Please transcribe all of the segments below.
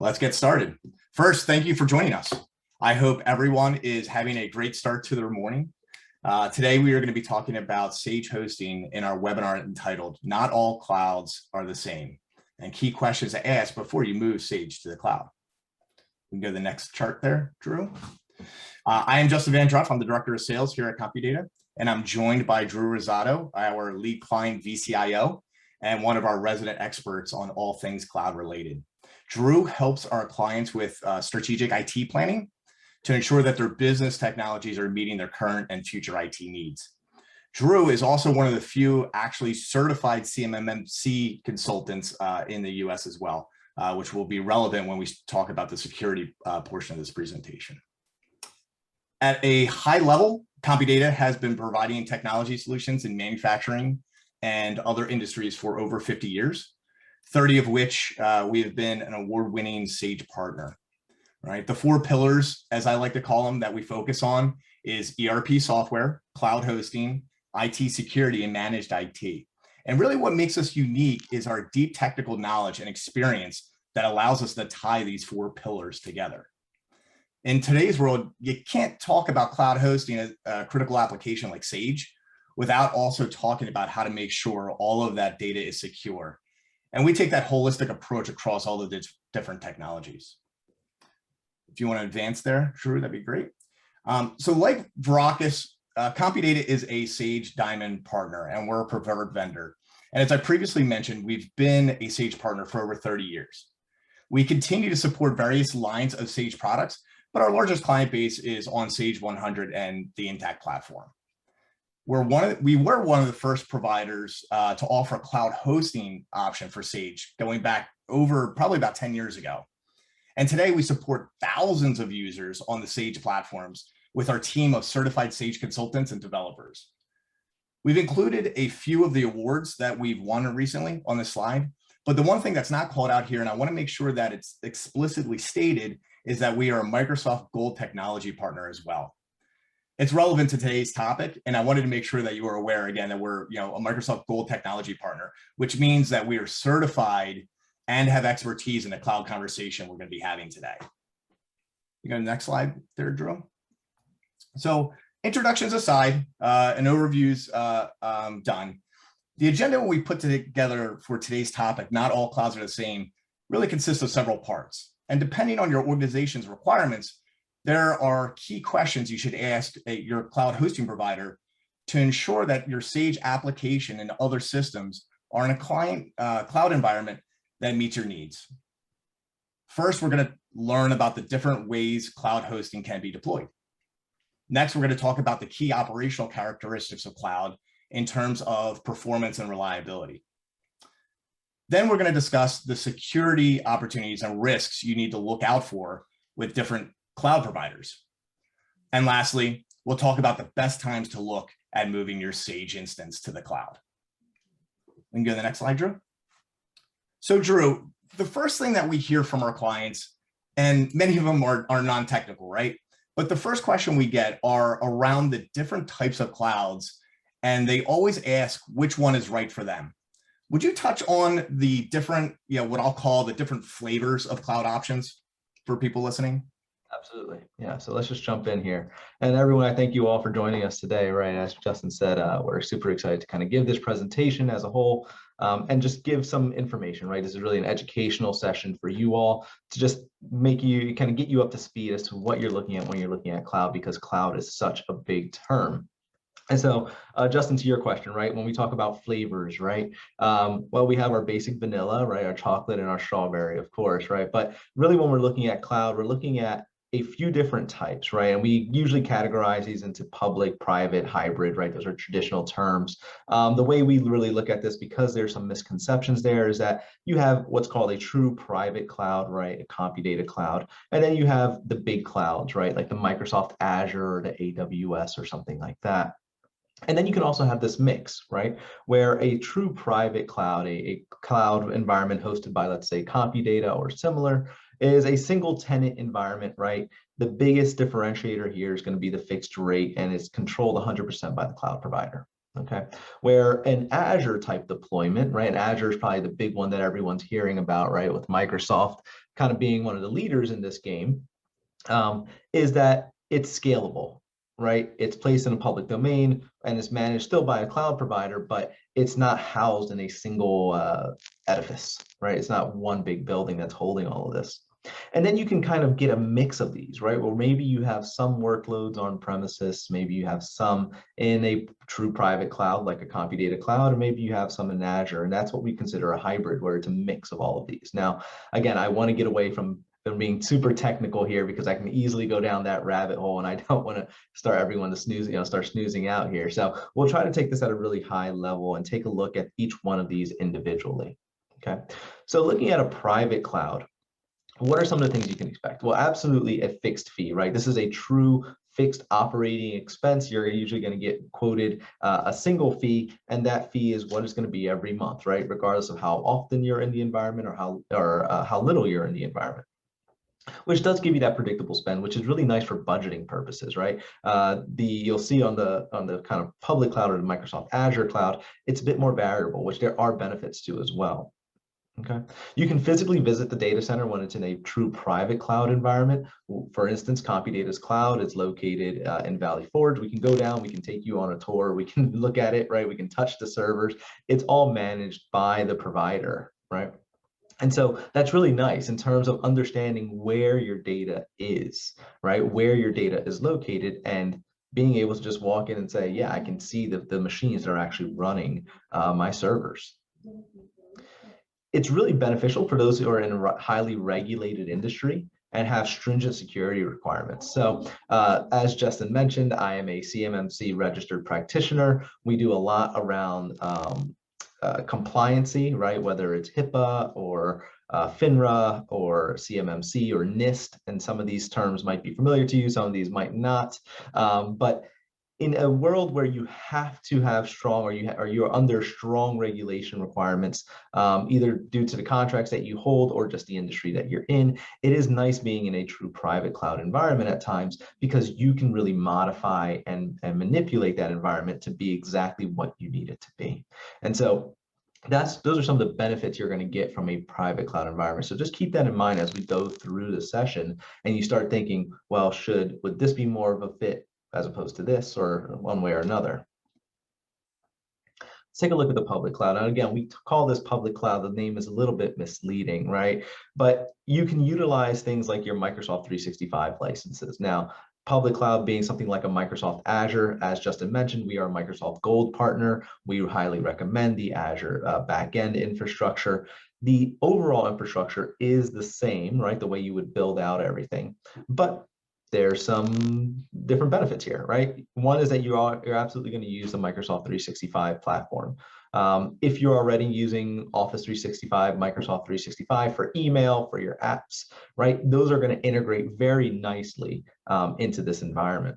Let's get started. First, thank you for joining us. I hope everyone is having a great start to their morning. Today, we are going to be talking about Sage hosting in our webinar entitled, Not All Clouds Are the Same, and key questions to ask before you move Sage to the cloud. We can go to the next chart there, Drew. I am Justin Van Druff. I'm the Director of Sales here at CompuData, and I'm joined by Drew Rosado, our lead client VCIO, and one of our resident experts on all things cloud related. Drew helps our clients with strategic IT planning to ensure that their business technologies are meeting their current and future IT needs. Drew is also one of the few actually certified CMMC consultants in the US as well, which will be relevant when we talk about the security portion of this presentation. At a high level, CompuData has been providing technology solutions in manufacturing and other industries for over 50 years. 30 of which we have been an award-winning Sage partner, right? The four pillars, as I like to call them, that we focus on is ERP software, cloud hosting, IT security, and managed IT. And really what makes us unique is our deep technical knowledge and experience that allows us to tie these four pillars together. In today's world, you can't talk about cloud hosting, a critical application like Sage, without also talking about how to make sure all of that data is secure. And we take that holistic approach across all of the different technologies. If you want to advance there, Drew, that'd be great. So like Veracus, CompuData is a Sage Diamond partner, and we're a preferred vendor. And as I previously mentioned, we've been a Sage partner for over 30 years. We continue to support various lines of Sage products, but our largest client base is on Sage 100 and the Intact platform. We were one of the first providers to offer a cloud hosting option for Sage, going back over probably about 10 years ago. And today we support thousands of users on the Sage platforms with our team of certified Sage consultants and developers. We've included a few of the awards that we've won recently on this slide, but the one thing that's not called out here, and I want to make sure that it's explicitly stated, is that we are a Microsoft Gold Technology Partner as well. It's relevant to today's topic, and I wanted to make sure that you are aware again that we're a Microsoft Gold Technology Partner, which means that we are certified and have expertise in the cloud conversation we're going to be having today. You go to the next slide there, Drew. So introductions aside, an overview's done. The agenda we put together for today's topic, Not All Clouds Are the Same, really consists of several parts. And depending on your organization's requirements, there are key questions you should ask your cloud hosting provider to ensure that your Sage application and other systems are in a cloud environment that meets your needs. First, we're going to learn about the different ways cloud hosting can be deployed. Next, we're going to talk about the key operational characteristics of cloud in terms of performance and reliability. Then we're going to discuss the security opportunities and risks you need to look out for with different cloud providers. And lastly, we'll talk about the best times to look at moving your Sage instance to the cloud. We can go to the next slide, Drew. So Drew, the first thing that we hear from our clients, and many of them are non-technical, right? But the first question we get are around the different types of clouds, and they always ask which one is right for them. Would you touch on the different, what I'll call the different flavors of cloud options for people listening? Absolutely. Yeah. So let's just jump in here. And everyone, I thank you all for joining us today, right? As Justin said, we're super excited to kind of give this presentation as a whole and just give some information, right? This is really an educational session for you all to just make you kind of get you up to speed as to what you're looking at when you're looking at cloud, because cloud is such a big term. And so, Justin, to your question, right, when we talk about flavors, right, well, we have our basic vanilla, right, our chocolate and our strawberry, of course, right? But really when we're looking at cloud, we're looking at a few different types, right? And we usually categorize these into public, private, hybrid, right? Those are traditional terms. The way we really look at this, because there's some misconceptions there, is that you have what's called a true private cloud, right? A CompuData cloud. And then you have the big clouds, right? Like the Microsoft Azure or the AWS or something like that. And then you can also have this mix, right? Where a true private cloud, a cloud environment hosted by, let's say, CompuData or similar, is a single tenant environment, right? The biggest differentiator here is going to be the fixed rate, and it's controlled 100% by the cloud provider. Okay, where an Azure type deployment, right? And Azure is probably the big one that everyone's hearing about, right? With Microsoft kind of being one of the leaders in this game, is that it's scalable, right? It's placed in a public domain and it's managed still by a cloud provider, but it's not housed in a single edifice, right? It's not one big building that's holding all of this. And then you can kind of get a mix of these, right? Well, maybe you have some workloads on premises, maybe you have some in a true private cloud, like a CompuData cloud, or maybe you have some in Azure. And that's what we consider a hybrid, where it's a mix of all of these. Now, again, I want to get away from being super technical here because I can easily go down that rabbit hole, and I don't want to start everyone to snooze, start snoozing out here. So we'll try to take this at a really high level and take a look at each one of these individually. Okay, so looking at a private cloud, what are some of the things you can expect? Well, absolutely a fixed fee, right? This is a true fixed operating expense. You're usually going to get quoted a single fee, and that fee is what it's going to be every month, right? Regardless of how often you're in the environment or how little you're in the environment, which does give you that predictable spend, which is really nice for budgeting purposes, right? You'll see on the kind of public cloud or the Microsoft Azure cloud, it's a bit more variable, which there are benefits to as well. Okay, you can physically visit the data center when it's in a true private cloud environment. For instance, CompuData's cloud is located in Valley Forge. We can go down, we can take you on a tour, we can look at it, right? We can touch the servers. It's all managed by the provider, right? And so that's really nice in terms of understanding where your data is, right? Where your data is located, and being able to just walk in and say, yeah, I can see the machines that are actually running my servers. It's really beneficial for those who are in a highly regulated industry and have stringent security requirements. So as Justin mentioned, I am a CMMC registered practitioner. We do a lot around compliancy, right? Whether it's HIPAA or FINRA or CMMC or NIST, and some of these terms might be familiar to you, some of these might not. But in a world where you have to have strong, or you're under strong regulation requirements, either due to the contracts that you hold or just the industry that you're in, it is nice being in a true private cloud environment at times, because you can really modify and manipulate that environment to be exactly what you need it to be. And so those are some of the benefits you're going to get from a private cloud environment. So just keep that in mind as we go through the session and you start thinking, well, would this be more of a fit as opposed to this, or one way or another? Let's take a look at the public cloud. And again, we call this public cloud. The name is a little bit misleading, right? But you can utilize things like your Microsoft 365 licenses. Now, public cloud being something like a Microsoft Azure, as Justin mentioned, we are a Microsoft Gold partner. We highly recommend the Azure backend infrastructure. The overall infrastructure is the same, right? The way you would build out everything, but there's some different benefits here, right? One is that you're absolutely going to use the Microsoft 365 platform. If you're already using Office 365, Microsoft 365 for email, for your apps, right? Those are going to integrate very nicely into this environment.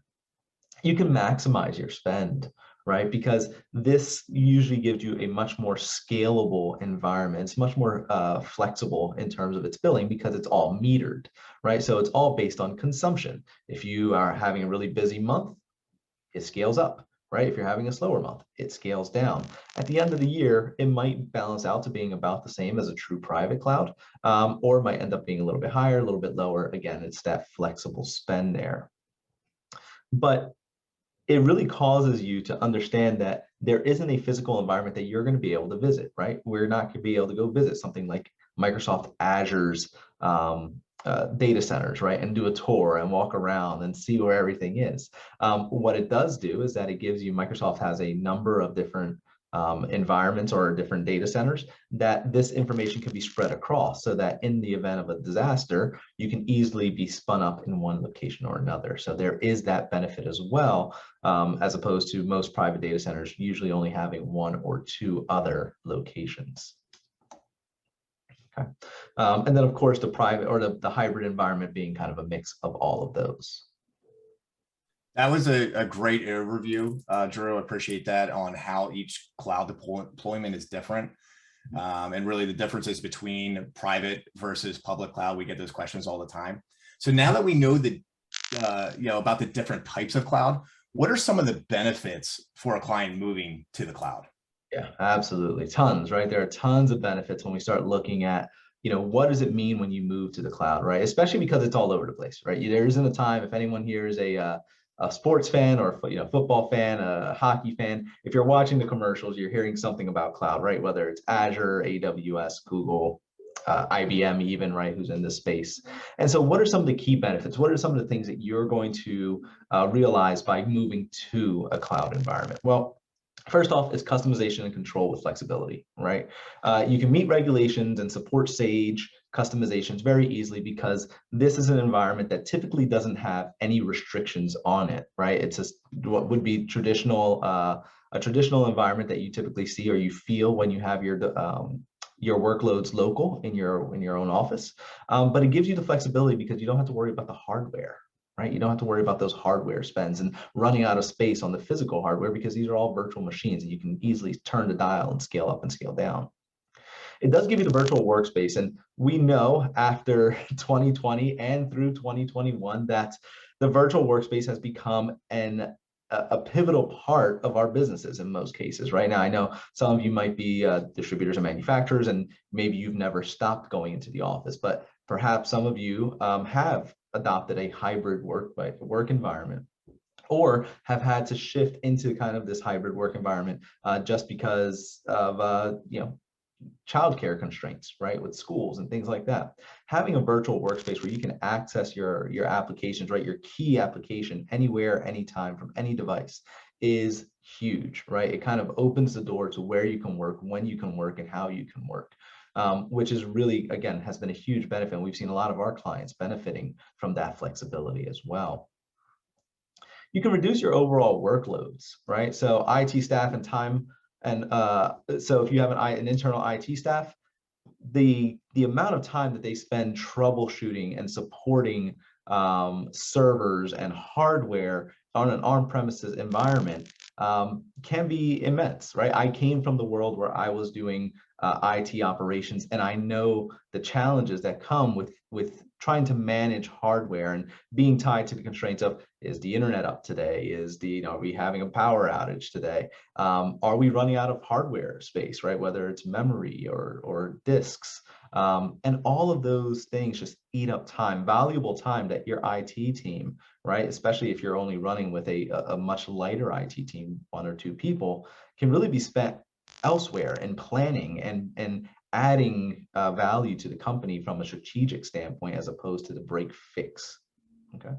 You can maximize your spend, right? Because this usually gives you a much more scalable environment. It's much more flexible in terms of its billing because it's all metered, right? So it's all based on consumption. If you are having a really busy month, it scales up, right? If you're having a slower month, it scales down. At the end of the year, it might balance out to being about the same as a true private cloud, or it might end up being a little bit higher, a little bit lower. Again, it's that flexible spend there. But it really causes you to understand that there isn't a physical environment that you're going to be able to visit, right? We're not going to be able to go visit something like Microsoft Azure's data centers, right? And do a tour and walk around and see where everything is. What it does do is that it gives you, Microsoft has a number of different environments or different data centers that this information can be spread across, so that in the event of a disaster, you can easily be spun up in one location or another. So there is that benefit as well, as opposed to most private data centers usually only having one or two other locations. Okay. And then of course the private or the hybrid environment being kind of a mix of all of those. That was a great overview, Drew. I appreciate that, on how each cloud deployment is different, and really the differences between private versus public cloud. We get those questions all the time. So now that we know about the different types of cloud, what are some of the benefits for a client moving to the cloud? Yeah, absolutely. Tons, right? There are tons of benefits when we start looking at what does it mean when you move to the cloud, right? Especially because it's all over the place, right? There isn't a time, if anyone here is a sports fan or football fan, a hockey fan, if you're watching the commercials, you're hearing something about cloud, right? Whether it's Azure, AWS, Google, IBM even, right, who's in this space. And so what are some of the key benefits? What are some of the things that you're going to realize by moving to a cloud environment? Well, first off, it's customization and control with flexibility, right? You can meet regulations and support Sage customizations very easily because this is an environment that typically doesn't have any restrictions on it, right? It's just what would be a traditional environment that you typically see or you feel when you have your workloads local in your own office, but it gives you the flexibility because you don't have to worry about the hardware, right? You don't have to worry about those hardware spends and running out of space on the physical hardware because these are all virtual machines and you can easily turn the dial and scale up and scale down. It does give you the virtual workspace, and we know after 2020 and through 2021 that the virtual workspace has become a pivotal part of our businesses in most cases. Right now, I know some of you might be distributors and manufacturers, and maybe you've never stopped going into the office, but perhaps some of you have adopted a hybrid work environment or have had to shift into kind of this hybrid work environment just because of childcare constraints, right, with schools and things like that. Having a virtual workspace where you can access your applications, right, your key application anywhere, anytime, from any device is huge, right? It kind of opens the door to where you can work, when you can work, and how you can work, which is really, again, has been a huge benefit. And we've seen a lot of our clients benefiting from that flexibility as well. You can reduce your overall workloads, right? So IT staff and time, and so if you have an internal IT staff, the amount of time that they spend troubleshooting and supporting servers and hardware on an on-premises environment can be immense, right? I came from the world where I was doing IT operations, and I know the challenges that come with trying to manage hardware and being tied to the constraints of, is the internet up today? Are we having a power outage today? Are we running out of hardware space, right? Whether it's memory or disks. And all of those things just eat up time, valuable time that your IT team, right, especially if you're only running with a much lighter IT team, 1 or 2 people, can really be spent elsewhere in planning and adding value to the company from a strategic standpoint as opposed to the break fix. Okay.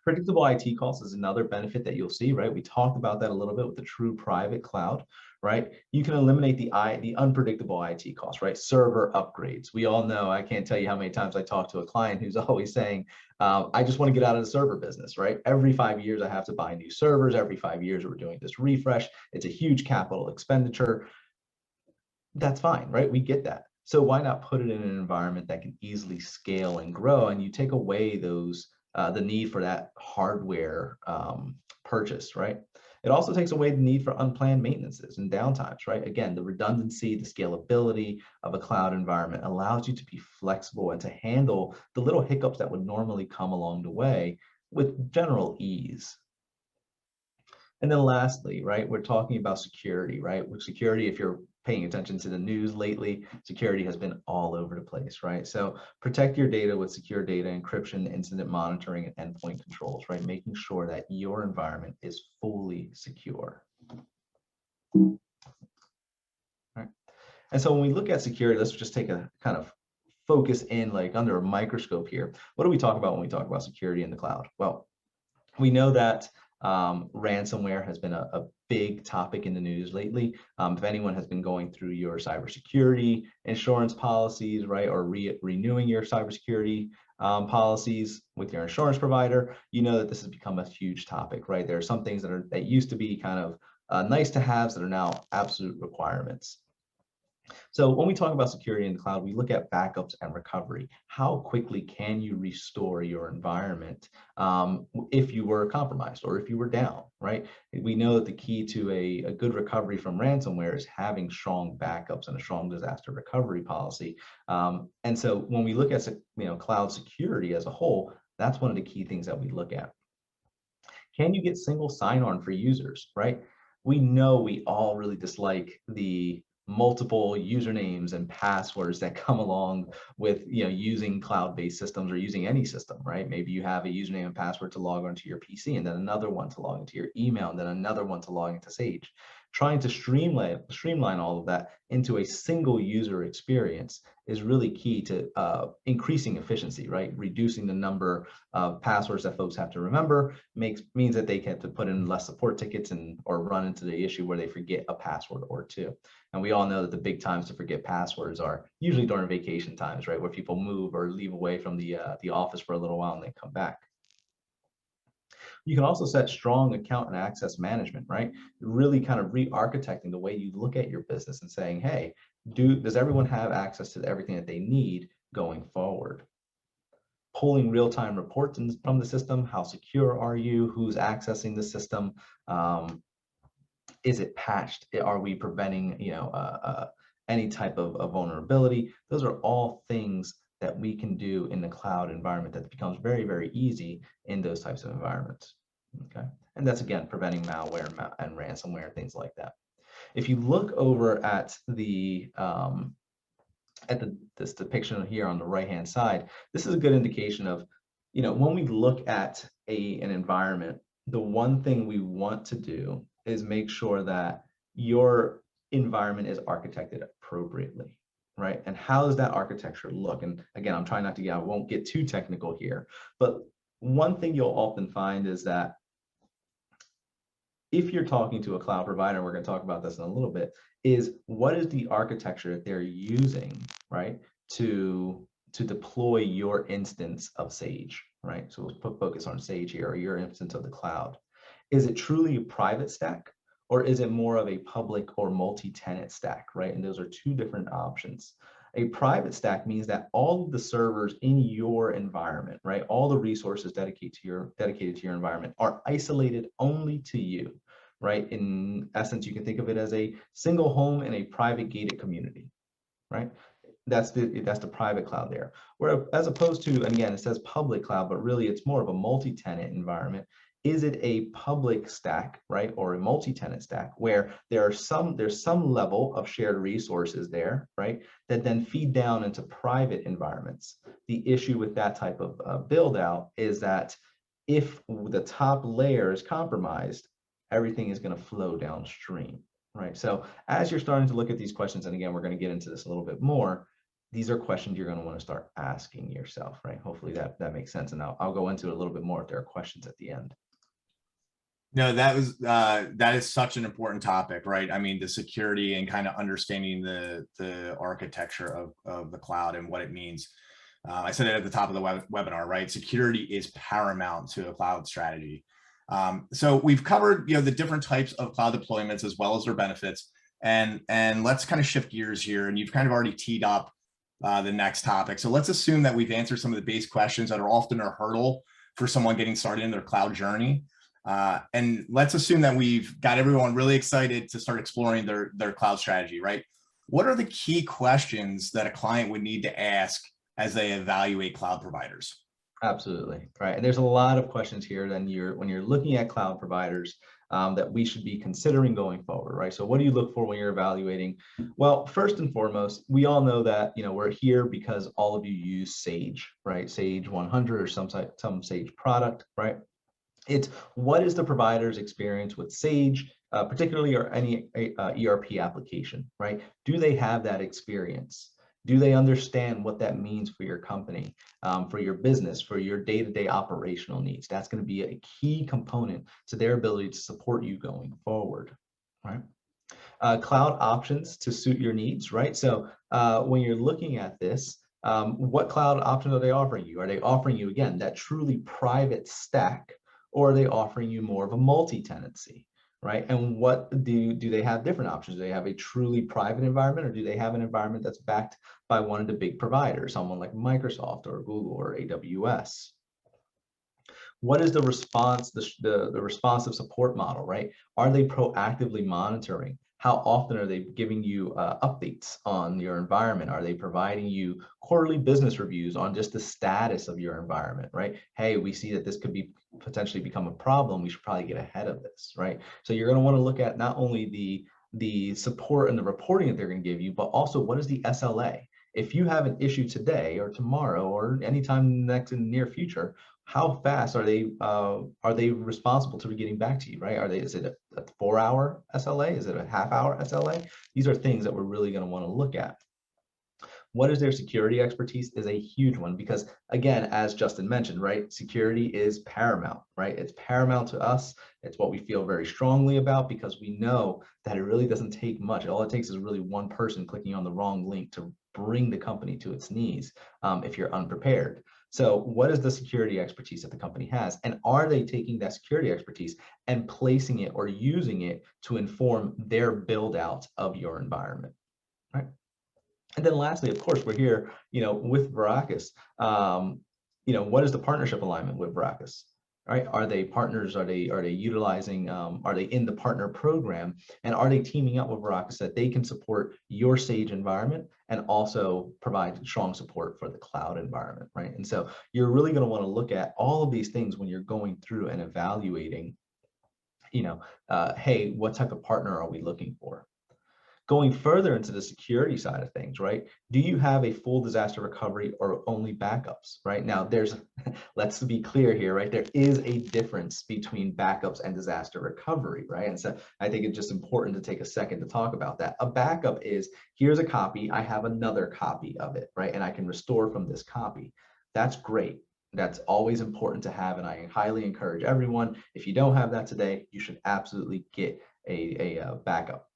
Predictable IT costs is another benefit that you'll see, right? We talked about that a little bit with the true private cloud, right? You can eliminate the unpredictable IT costs, right? Server upgrades. We all know, I can't tell you how many times I talk to a client who's always saying, I just want to get out of the server business, right? Every 5 years, I have to buy new servers. Every 5 years, we're doing this refresh. It's a huge capital expenditure. That's fine, right? We get that. So why not put it in an environment that can easily scale and grow, and you take away the need for that hardware purchase, right? It also takes away the need for unplanned maintenances and downtimes, right? Again, the redundancy, the scalability of a cloud environment allows you to be flexible and to handle the little hiccups that would normally come along the way with general ease. And then lastly, right, we're talking about security, right? With security, if you're paying attention to the news lately, security has been all over the place, right? So protect your data with secure data encryption, incident monitoring, and endpoint controls, right? Making sure that your environment is fully secure. Right. And so when we look at security, let's just take a kind of focus in like under a microscope here. What do we talk about when we talk about security in the cloud? Well, we know that ransomware has been a big topic in the news lately. If anyone has been going through your cybersecurity insurance policies, right, or renewing your cybersecurity policies with your insurance provider, you know that this has become a huge topic, right? There are some things that used to be kind of nice to haves that are now absolute requirements. So when we talk about security in the cloud, we look at backups and recovery. How quickly can you restore your environment if you were compromised or if you were down, right? We know that the key to a good recovery from ransomware is having strong backups and a strong disaster recovery policy. And so when we look at cloud security as a whole, that's one of the key things that we look at. Can you get single sign-on for users, right? We know we all really dislike the multiple usernames and passwords that come along with using cloud-based systems or using any system, right? Maybe you have a username and password to log onto your PC, and then another one to log into your email, and then another one to log into Sage. Trying to streamline all of that into a single user experience is really key to increasing efficiency, right? Reducing the number of passwords that folks have to remember means that they have to put in less support tickets or run into the issue where they forget a password or two. And we all know that the big times to forget passwords are usually during vacation times, right? Where people move or leave away from the office for a little while and they come back. You can also set strong account and access management, right? Really kind of re-architecting the way you look at your business and saying, hey, does everyone have access to everything that they need going forward? Pulling real-time reports from the system. How secure are you? Who's accessing the system? Is it patched? Are we preventing any type of vulnerability? Those are all things that we can do in the cloud environment that becomes very, very easy in those types of environments. Okay, and that's again preventing malware and ransomware, things like that. If you look over at this depiction here on the right-hand side, this is a good indication of, when we look at an environment, the one thing we want to do is make sure that your environment is architected appropriately, right? And how does that architecture look? And again, I'm trying not to I won't get too technical here, but one thing you'll often find is that if you're talking to a cloud provider, and we're going to talk about this in a little bit, is what is the architecture that they're using, right, to deploy your instance of Sage, right? So we'll focus on Sage here, or your instance of the cloud. Is it truly a private stack, or is it more of a public or multi-tenant stack, right? And those are two different options. A private stack means that all of the servers in your environment, right, all the resources dedicated to your environment are isolated only to you, right? In essence, you can think of it as a single home in a private gated community, right? That's the private cloud there. Where as opposed to, and again, it says public cloud, but really it's more of a multi-tenant environment. Is it a public stack, right, or a multi-tenant stack where there's some level of shared resources there, right, that then feed down into private environments? The issue with that type of build out is that if the top layer is compromised, everything is going to flow downstream, right? So as you're starting to look at these questions, and again, we're going to get into this a little bit more, these are questions you're going to want to start asking yourself, right? Hopefully that makes sense. And I'll go into it a little bit more if there are questions at the end. No, that is such an important topic, right? I mean, the security and kind of understanding the architecture of the cloud and what it means. I said it at the top of the webinar, right? Security is paramount to a cloud strategy. So we've covered, the different types of cloud deployments as well as their benefits, and let's kind of shift gears here. And you've kind of already teed up the next topic. So let's assume that we've answered some of the base questions that are often a hurdle for someone getting started in their cloud journey. And let's assume that we've got everyone really excited to start exploring their cloud strategy, right? What are the key questions that a client would need to ask as they evaluate cloud providers? Absolutely, right. And there's a lot of questions here when you're looking at cloud providers that we should be considering going forward, right? So what do you look for when you're evaluating? Well, first and foremost, we all know that we're here because all of you use Sage, right? Sage 100 or some Sage product, right? It's what is the provider's experience with Sage, particularly or any ERP application, right? Do they have that experience? Do they understand what that means for your company, for your business, for your day-to-day operational needs? That's going to be a key component to their ability to support you going forward, right? Cloud options to suit your needs, right? So when you're looking at this, what cloud options are they offering you? Are they offering you, again, that truly private stack, or are they offering you more of a multi-tenancy, right? And what do they have different options? Do they have a truly private environment, or do they have an environment that's backed by one of the big providers, someone like Microsoft or Google or AWS? What is the response, the responsive support model, right? Are they proactively monitoring? How often are they giving you updates on your environment? Are they providing you quarterly business reviews on just the status of your environment, right? Hey, we see that this could be potentially become a problem. We should probably get ahead of this, right? So you're going to want to look at not only the support and the reporting that they're going to give you, but also what is the SLA? If you have an issue today or tomorrow or anytime next in the near future, how fast are they responsible to be getting back to you, right? Is it a 4-hour SLA? Is it a half-hour SLA? These are things that we're really going to want to look at. What is their security expertise is a huge one because, again, as Justin mentioned, right, security is paramount, right? It's paramount to us. It's what we feel very strongly about because we know that it really doesn't take much. All it takes is really one person clicking on the wrong link to bring the company to its knees if you're unprepared. So what is the security expertise that the company has? And are they taking that security expertise and placing it or using it to inform their build out of your environment, right? And then lastly, of course, we're here, with Veracus. What is the partnership alignment with Veracus? Right? Are they partners? Are they utilizing? Are they in the partner program? And are they teaming up with Veracus that they can support your Sage environment and also provide strong support for the cloud environment, right? And so you're really going to want to look at all of these things when you're going through and evaluating. Hey, what type of partner are we looking for? Going further into the security side of things, right? Do you have a full disaster recovery or only backups, right? Now, let's be clear here, right? There is a difference between backups and disaster recovery, right? And so I think it's just important to take a second to talk about that. A backup is, here's a copy, I have another copy of it, right? And I can restore from this copy. That's great. That's always important to have. And I highly encourage everyone, if you don't have that today, you should absolutely get a backup.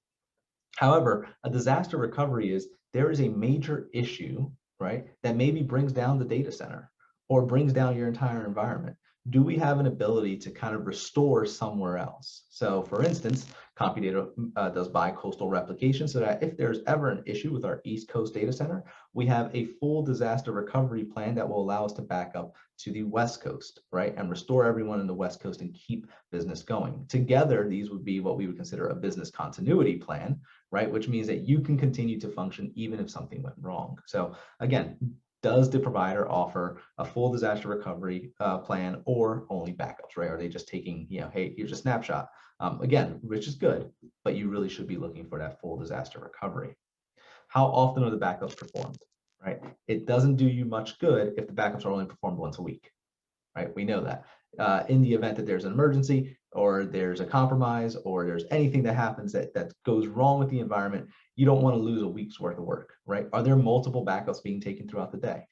However, a disaster recovery is there is a major issue, right, that maybe brings down the data center or brings down your entire environment. Do we have an ability to kind of restore somewhere else? So for instance, CompuData does bi-coastal replication so that if there's ever an issue with our East Coast data center, we have a full disaster recovery plan that will allow us to back up to the West Coast, right, and restore everyone in the West Coast and keep business going. Together, these would be what we would consider a business continuity plan, right, which means that you can continue to function even if something went wrong. So again, does the provider offer a full disaster recovery plan or only backups, right? Are they just taking, hey, here's a snapshot? Again, which is good, but you really should be looking for that full disaster recovery. How often are the backups performed, right? It doesn't do you much good if the backups are only performed once a week, right? We know that. In the event that there's an emergency or there's a compromise or there's anything that happens that goes wrong with the environment, you don't want to lose a week's worth of work, right? Are there multiple backups being taken throughout the day?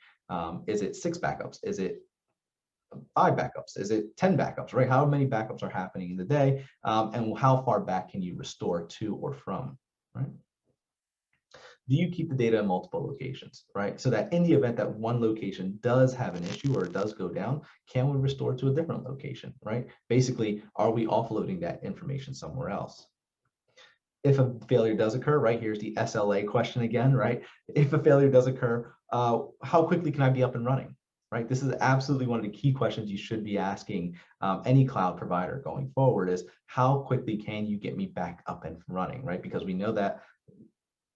Is it 6 backups? Is it 5 backups? Is it 10 backups, right? How many backups are happening in the day? And how far back can you restore to or from, right? Do you keep the data in multiple locations, right? So that in the event that one location does have an issue or it does go down, can we restore to a different location, right? Basically, are we offloading that information somewhere else? If a failure does occur, right, here's the SLA question again, right? If a failure does occur, how quickly can I be up and running, right? This is absolutely one of the key questions you should be asking any cloud provider going forward is how quickly can you get me back up and running, right? Because we know that,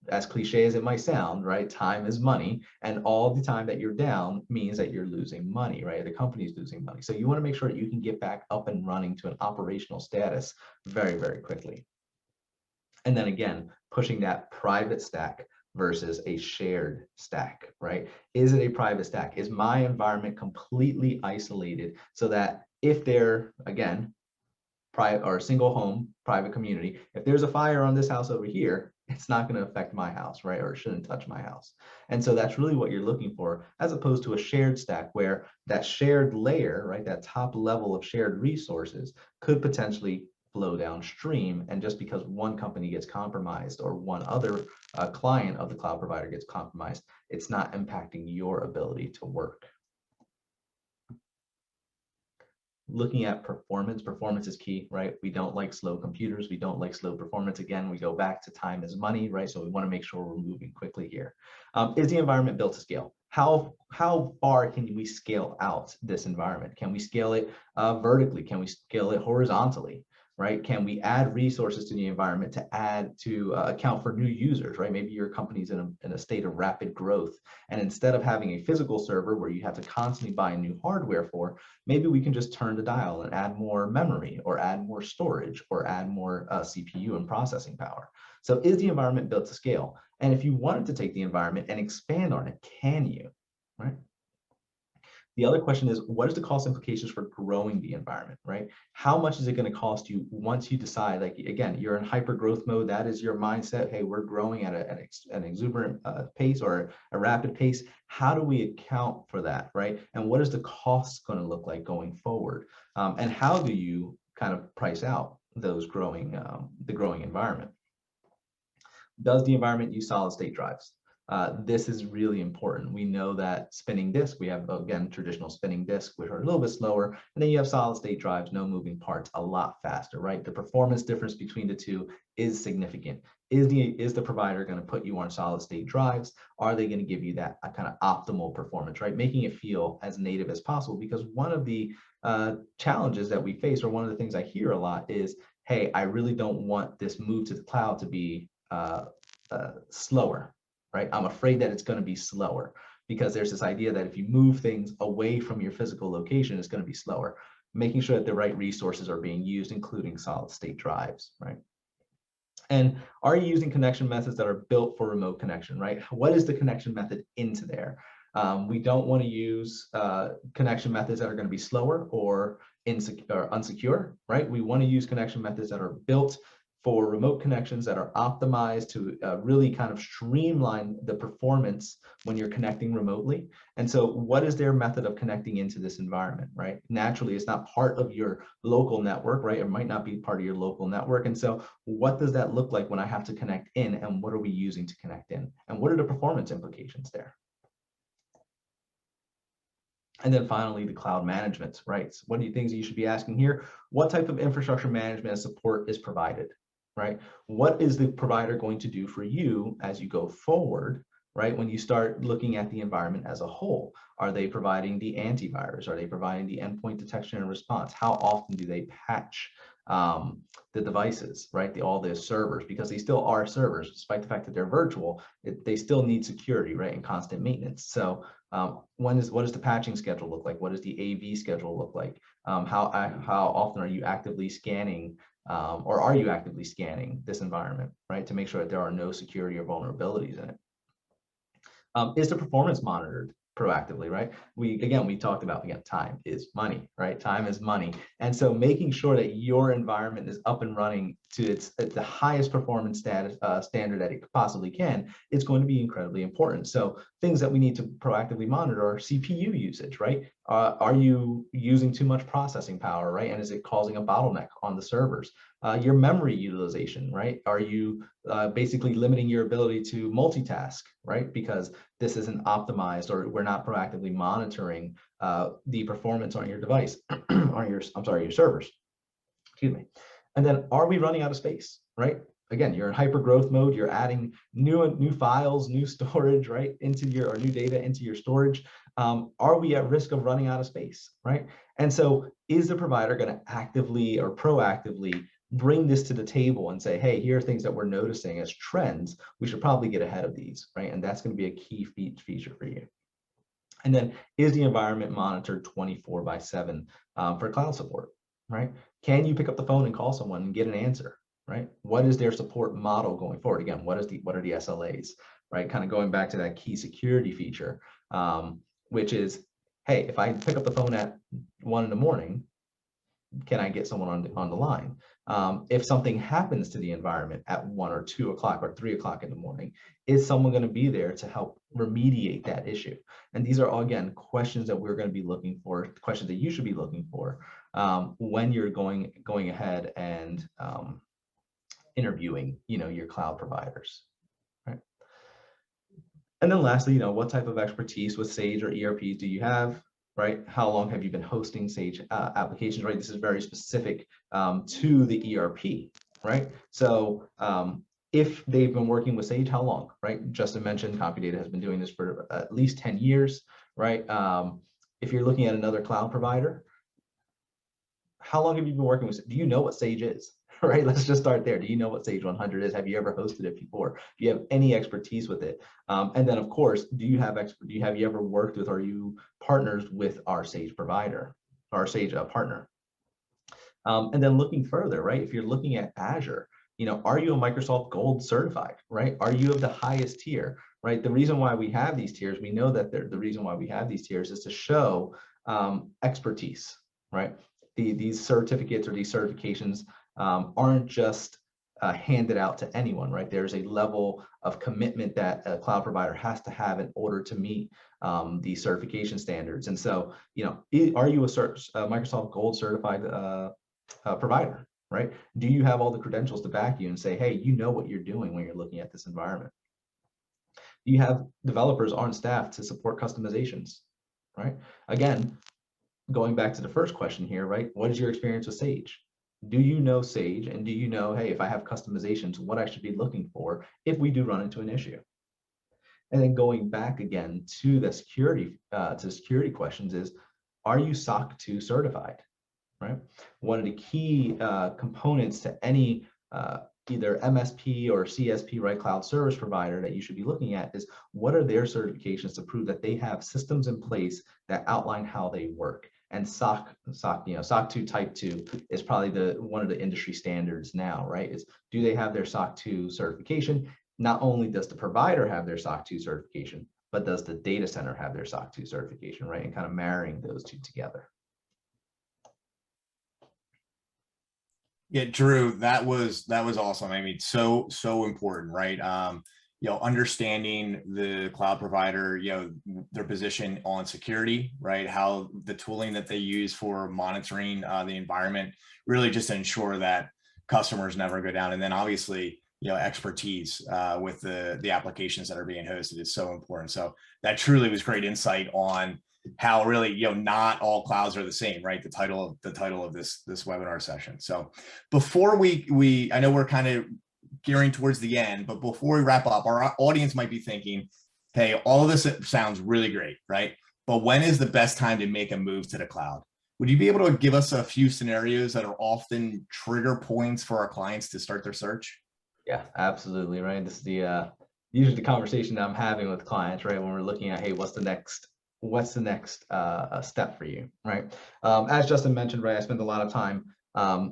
as cliche as it might sound, right, time is money, and all the time that you're down means that you're losing money, right? The company's losing money. So you want to make sure that you can get back up and running to an operational status very, very quickly. And then again, pushing that private stack versus a shared stack, right? Is it a private stack? Is my environment completely isolated so that if they're, again, private or single home, private community, if there's a fire on this house over here, it's not going to affect my house, right? Or it shouldn't touch my house. And so that's really what you're looking for, as opposed to a shared stack where that shared layer, right, that top level of shared resources could potentially flow downstream. And just because one company gets compromised or one other client of the cloud provider gets compromised, it's not impacting your ability to work. Looking at performance is key, right? We don't like slow computers. We don't like slow performance. Again, we go back to time is money, right? So we want to make sure we're moving quickly here. Is the environment built to scale? How far can we scale out this environment? Can we scale it vertically? Can we scale it horizontally? right? Can we add resources to the environment to account for new users, right? Maybe your company's in a state of rapid growth, and instead of having a physical server where you have to constantly buy new hardware for, maybe we can just turn the dial and add more memory or add more storage or add more CPU and processing power. So is the environment built to scale? And if you wanted to take the environment and expand on it, can you, right? The other question is, what is the cost implications for growing the environment, right? How much is it going to cost you once you decide, like, again, you're in hyper growth mode, that is your mindset. Hey, we're growing at an exuberant pace or a rapid pace. How do we account for that, right? And what is the cost going to look like going forward? And how do you kind of price out those the growing environment? Does the environment use solid state drives? This is really important. We know that spinning disk, we have, again, traditional spinning disk, which are a little bit slower, and then you have solid state drives, no moving parts, a lot faster, right? The performance difference between the two is significant. Is the provider going to put you on solid state drives? Are they going to give you that kind of optimal performance, right? Making it feel as native as possible, because one of the challenges that we face, or one of the things I hear a lot is, hey, I really don't want this move to the cloud to be slower, right? I'm afraid that it's going to be slower, because there's this idea that if you move things away from your physical location, it's going to be slower. Making sure that the right resources are being used, including solid state drives, right? And are you using connection methods that are built for remote connection, right? What is the connection method into there? We don't want to use connection methods that are going to be slower or unsecure, right? We want to use connection methods that are built for remote connections, that are optimized to really kind of streamline the performance when you're connecting remotely. And so what is their method of connecting into this environment, right? Naturally, it's not part of your local network, right? It might not be part of your local network. And so what does that look like when I have to connect in, and what are we using to connect in? And what are the performance implications there? And then finally, the cloud management, right? So what are the things you should be asking here? What type of infrastructure management and support is provided, right? What is the provider going to do for you as you go forward, right? When you start looking at the environment as a whole, are they providing the antivirus? Are they providing the endpoint detection and response? How often do they patch the devices, right? All the servers, because they still are servers, despite the fact that they're virtual, they still need security, right? And constant maintenance. So what does the patching schedule look like? What does the AV schedule look like? How often are you actively scanning, or are you actively scanning this environment, right? To make sure that there are no security or vulnerabilities in it. Is the performance monitored proactively, right? We talked about, again, time is money, right? Time is money. And so making sure that your environment is up and running to the highest performance standard that it possibly can, is going to be incredibly important. So things that we need to proactively monitor are CPU usage, right? Are you using too much processing power, right? And is it causing a bottleneck on the servers? Your memory utilization, right? Are you basically limiting your ability to multitask, right? Because this isn't optimized, or we're not proactively monitoring the performance on your device, on your servers, excuse me. And then, are we running out of space, right? Again, you're in hyper growth mode, you're adding new files, new storage, right, or new data into your storage. Are we at risk of running out of space, right? And so is the provider going to actively or proactively bring this to the table and say, hey, here are things that we're noticing as trends, we should probably get ahead of these, right? And that's going to be a key feature for you. And then, is the environment monitored 24/7 for cloud support, right? Can you pick up the phone and call someone and get an answer, right? What is their support model going forward? Again, what are the SLAs, right? Kind of going back to that key security feature, which is, hey, if I pick up the phone at 1 in the morning, can I get someone on the line? If something happens to the environment at 1 or 2 o'clock or 3 o'clock in the morning, is someone going to be there to help remediate that issue? And these are all, again, questions that we're going to be looking for, questions that you should be looking for when you're going ahead and interviewing, your cloud providers, right? And then lastly, what type of expertise with Sage or ERPs do you have? Right? How long have you been hosting Sage applications, right? This is very specific to the ERP, right? So if they've been working with Sage, how long, right? Justin mentioned CompuData has been doing this for at least 10 years, right? If you're looking at another cloud provider, how long have you been working with? Do you know what Sage is? Right? Let's just start there. Do you know what Sage 100 is? Have you ever hosted it before? Do you have any expertise with it? And then, of course, have you ever worked with, or are you partners with our Sage provider, our Sage partner? And then looking further, right? If you're looking at Azure, are you a Microsoft Gold certified, right? Are you of the highest tier, right? The reason why we have these tiers, we know that the reason why we have these tiers is to show expertise, right? These certificates or these certifications aren't just handed out to anyone, right? There's a level of commitment that a cloud provider has to have in order to meet these certification standards. And so, are you a Microsoft Gold certified provider, right? Do you have all the credentials to back you and say, hey, you know what you're doing when you're looking at this environment? Do you have developers on staff to support customizations, right? Again, going back to the first question here, right? What is your experience with Sage? Do you know Sage, and do you know, hey, if I have customizations, what I should be looking for if we do run into an issue? And then going back again to the security questions is, are you SOC 2 certified? Right? One of the key components to any either MSP or CSP, right, cloud service provider that you should be looking at is, what are their certifications to prove that they have systems in place that outline how they work? And SOC 2 Type 2 is probably one of the industry standards now, right? Is, do they have their SOC 2 certification? Not only does the provider have their SOC 2 certification, but does the data center have their SOC 2 certification, right? And kind of marrying those two together. Yeah, Drew, that was awesome. I mean, so important, right? Understanding the cloud provider, their position on security, right? How the tooling that they use for monitoring the environment, really just to ensure that customers never go down. And then obviously, expertise with the applications that are being hosted is so important. So that truly was great insight on how really, not all clouds are the same, right? The title of this webinar session. So before we I know we're kind of gearing towards the end, but before we wrap up, our audience might be thinking, hey, all of this sounds really great, right? But when is the best time to make a move to the cloud? Would you be able to give us a few scenarios that are often trigger points for our clients to start their search? Yeah, absolutely, right? This is the usually the conversation that I'm having with clients, right? When we're looking at, hey, what's the next step for you, right? As Justin mentioned, right, I spend a lot of time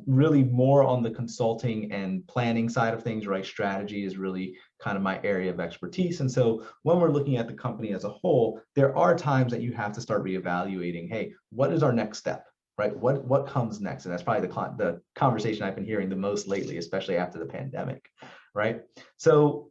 really more on the consulting and planning side of things, right? Strategy is really kind of my area of expertise. And so when we're looking at the company as a whole, there are times that you have to start reevaluating, hey, what is our next step? Right? What comes next? And that's probably the conversation I've been hearing the most lately, especially after the pandemic, right? So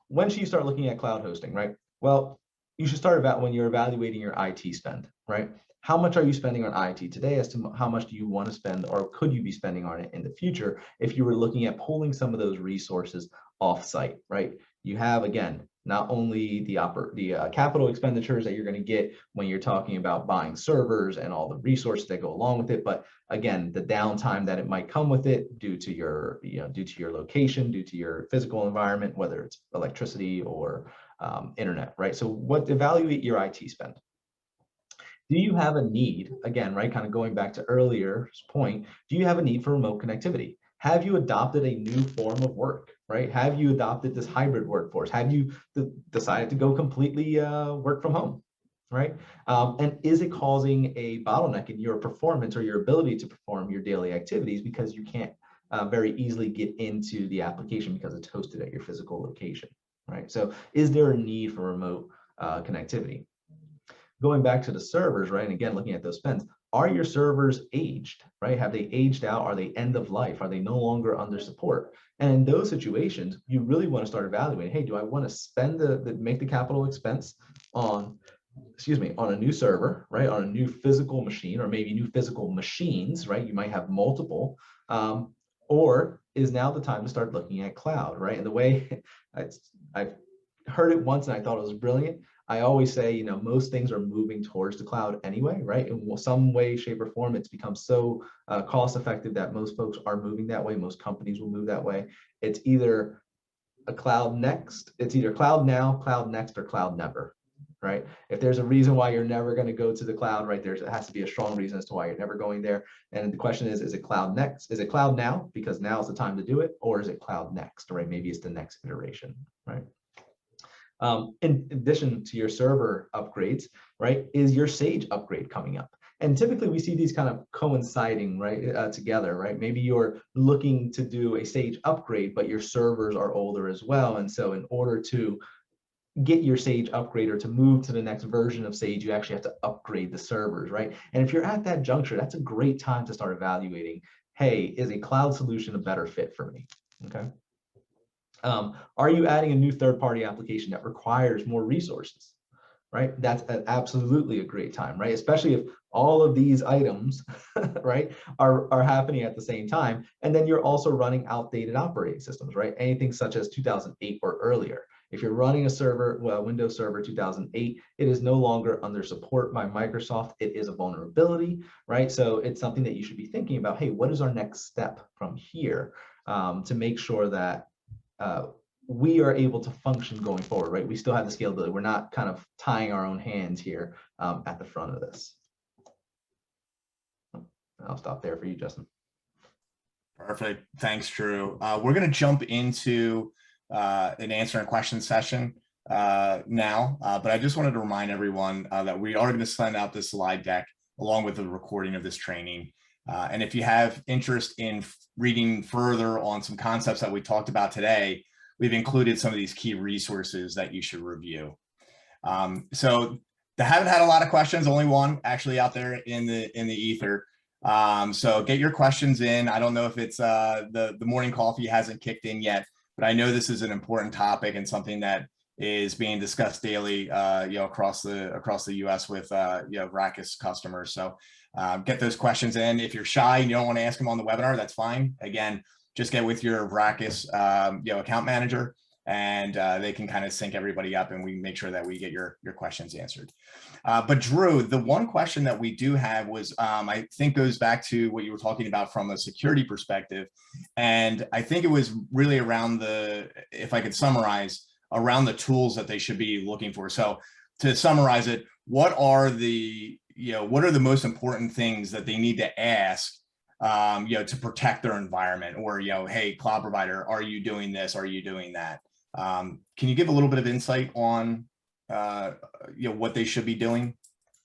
when should you start looking at cloud hosting, right? Well, you should start about when you're evaluating your IT spend, right? How much are you spending on IT today, as to how much do you want to spend, or could you be spending on it in the future if you were looking at pulling some of those resources off-site, right? You have, again, not only the capital expenditures that you're going to get when you're talking about buying servers and all the resources that go along with it, but again, the downtime that it might come with it due to your location, due to your physical environment, whether it's electricity or internet, right? So evaluate your IT spend. Do you have a need, again, right, kind of going back to earlier point, do you have a need for remote connectivity? Have you adopted a new form of work, right? Have you adopted this hybrid workforce? Have you decided to go completely work from home, right? And is it causing a bottleneck in your performance or your ability to perform your daily activities because you can't very easily get into the application because it's hosted at your physical location, right? So is there a need for remote connectivity? Going back to the servers, right? And again, looking at those spends, are your servers aged, right? Have they aged out? Are they end of life? Are they no longer under support? And in those situations, you really want to start evaluating, hey, do I want to spend make the capital expense on a new server, right? On a new physical machine, or maybe new physical machines, right? You might have multiple, or is now the time to start looking at cloud, right? And the way I've heard it once and I thought it was brilliant. I always say, most things are moving towards the cloud anyway, right? In some way, shape, or form, it's become so cost effective that most folks are moving that way. Most companies will move that way. It's either cloud now, cloud next, or cloud never, right? If there's a reason why you're never going to go to the cloud, right, it has to be a strong reason as to why you're never going there. And the question is it cloud next? Is it cloud now because now is the time to do it, or is it cloud next, right? Maybe it's the next iteration, right? In addition to your server upgrades, right, is your Sage upgrade coming up? And typically we see these kind of coinciding, right, together, right? Maybe you're looking to do a Sage upgrade, but your servers are older as well. And so in order to get your Sage upgrade or to move to the next version of Sage, you actually have to upgrade the servers, right? And if you're at that juncture, that's a great time to start evaluating, hey, is a cloud solution a better fit for me, okay? Are you adding a new third-party application that requires more resources, right? That's absolutely a great time, right? Especially if all of these items, right, are happening at the same time. And then you're also running outdated operating systems, right? Anything such as 2008 or earlier. If you're running a server, well, Windows Server 2008, it is no longer under support by Microsoft. It is a vulnerability, right? So it's something that you should be thinking about. Hey, what is our next step from here to make sure that we are able to function going forward, right? We still have the scalability. We're not kind of tying our own hands here at the front of this. I'll stop there for you, Justin. Perfect. Thanks, Drew. We're going to jump into an answer and question session now, but I just wanted to remind everyone that we are going to send out this slide deck along with the recording of this training. And if you have interest in reading further on some concepts that we talked about today, we've included some of these key resources that you should review. So they haven't had a lot of questions, only one actually out there in the ether. So get your questions in. I don't know if it's the morning coffee hasn't kicked in yet, but I know this is an important topic and something that is being discussed daily, across the U.S. with Rackus customers. So get those questions in. If you're shy and you don't want to ask them on the webinar, that's fine. Again, just get with your Rackus account manager, and they can kind of sync everybody up, and we make sure that we get your questions answered. But Drew, the one question that we do have was, I think goes back to what you were talking about from a security perspective. And I think it was really around if I could summarize, around the tools that they should be looking for. So to summarize it, what are the most important things that they need to ask, to protect their environment, or, hey, cloud provider, are you doing this? Are you doing that? Can you give a little bit of insight on, what they should be doing?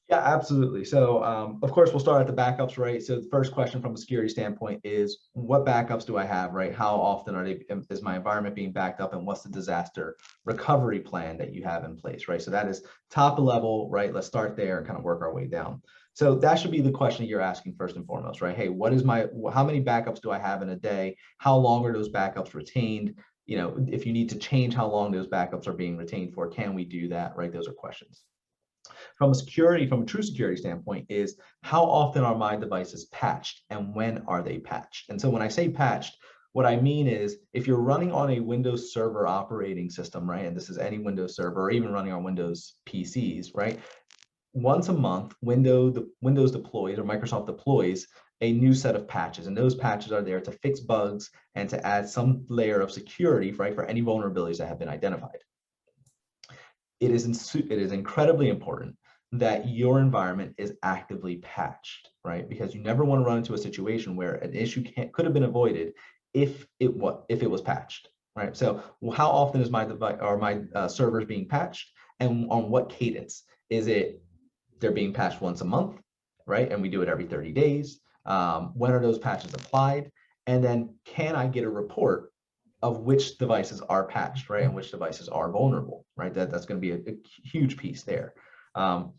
Yeah, absolutely. So of course, we'll start at the backups, right? So the first question from a security standpoint is, what backups do I have, right? How often is my environment being backed up, and what's the disaster recovery plan that you have in place, right? So that is top level, right? Let's start there and kind of work our way down. So that should be the question you're asking first and foremost, right? Hey, how many backups do I have in a day? How long are those backups retained? If you need to change how long those backups are being retained for, can we do that, right? Those are questions. From a true security standpoint, is how often are my devices patched, and when are they patched? And so when I say patched, what I mean is, if you're running on a Windows Server operating system, right, and this is any Windows Server, or even running on Windows PCs, right, once a month, Windows deploys, or Microsoft deploys, a new set of patches, and those patches are there to fix bugs and to add some layer of security, right, for any vulnerabilities that have been identified. It is incredibly important that your environment is actively patched, right? Because you never want to run into a situation where an issue could have been avoided if it was patched, right? So how often is my servers being patched, and on what cadence? Is it they're being patched once a month, right? And we do it every 30 days. When are those patches applied? And then can I get a report of which devices are patched, right, and which devices are vulnerable, right? That's going to be a huge piece there. And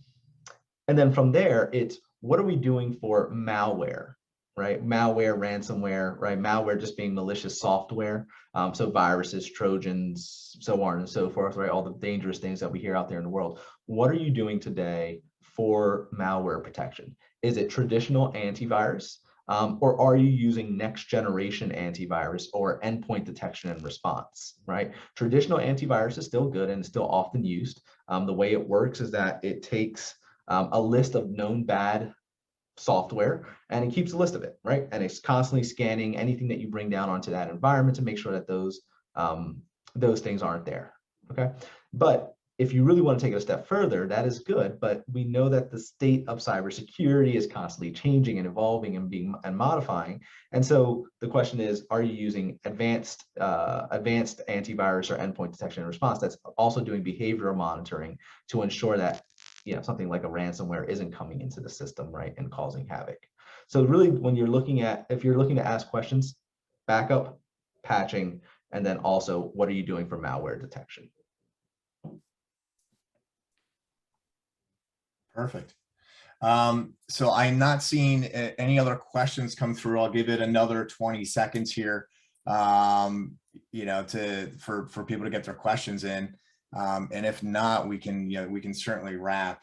then from there, it's what are we doing for malware, right? Malware, ransomware, right? Malware just being malicious software. So viruses, Trojans, so on and so forth, right? All the dangerous things that we hear out there in the world. What are you doing today for malware protection? Is it traditional antivirus? Or are you using next generation antivirus or endpoint detection and response, right? Traditional antivirus is still good and is still often used. The way it works is that it takes a list of known bad software and it keeps a list of it, right? And it's constantly scanning anything that you bring down onto that environment to make sure that those things aren't there, okay? But if you really want to take it a step further, that is good, but we know that the state of cybersecurity is constantly changing and evolving and modifying. And so the question is, are you using advanced antivirus or endpoint detection and response that's also doing behavioral monitoring to ensure that something like a ransomware isn't coming into the system, right, and causing havoc. So really, when you're looking at, if you're looking to ask questions, backup, patching, and then also what are you doing for malware detection? Perfect. So I'm not seeing any other questions come through. I'll give it another 20 seconds here, for people to get their questions in. And if not, we can certainly wrap.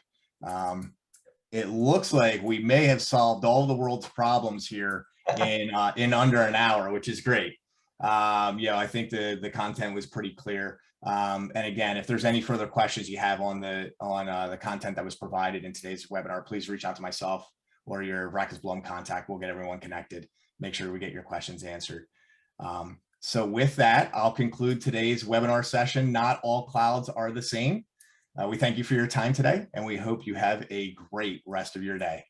It looks like we may have solved all the world's problems here in under an hour, which is great. I think the content was pretty clear. And again, if there's any further questions you have on the content that was provided in today's webinar, please reach out to myself or your Rackets Blum contact. We'll get everyone connected. Make sure we get your questions answered. So with that, I'll conclude today's webinar session. Not all clouds are the same. We thank you for your time today, and we hope you have a great rest of your day.